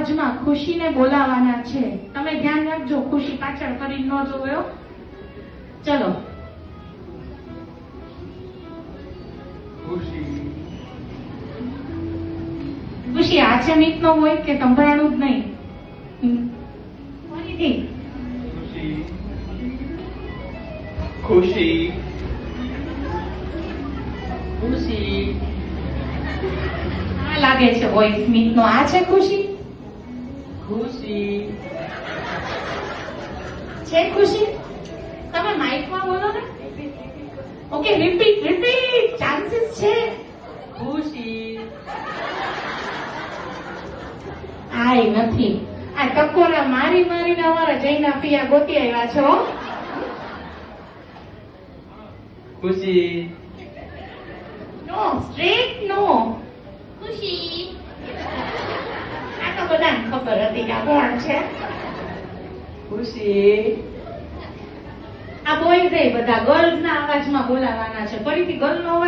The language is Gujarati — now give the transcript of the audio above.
અવાજમાં ખુશીને બોલાવવાના છે. તમે ધ્યાન રાખજો, ખુશી પાછળ કરીને ન જોયો. ચલો. ખુશી આચમિત નો હોય કે સંભળાણું જ નહીં. ફરીથી. ખુશી ખુશી. આ લાગે છે વોઇસ સ્મિત નો. આ છે ખુશી. ખુશી છે ખુશી. તમે માઇકમાં બોલો ને. Okay, repeat repeat. ચાન્સીસ છે. ખુશી. આય નથી. આ ટકોરા મારી મારીને અમારા જૈના પિયા ગોતી આવ્યા છો. ખુશી. નો, સ્ટ્રેટ નો. ખુશી. આ તો બધાને ખબર હતી કે આ કોણ છે. ખુશી. આ બોયઝ બધા ગર્લ્સ ના અવાજમાં બોલાવાના છે. ફરીથી ગર્લ નો અવાજ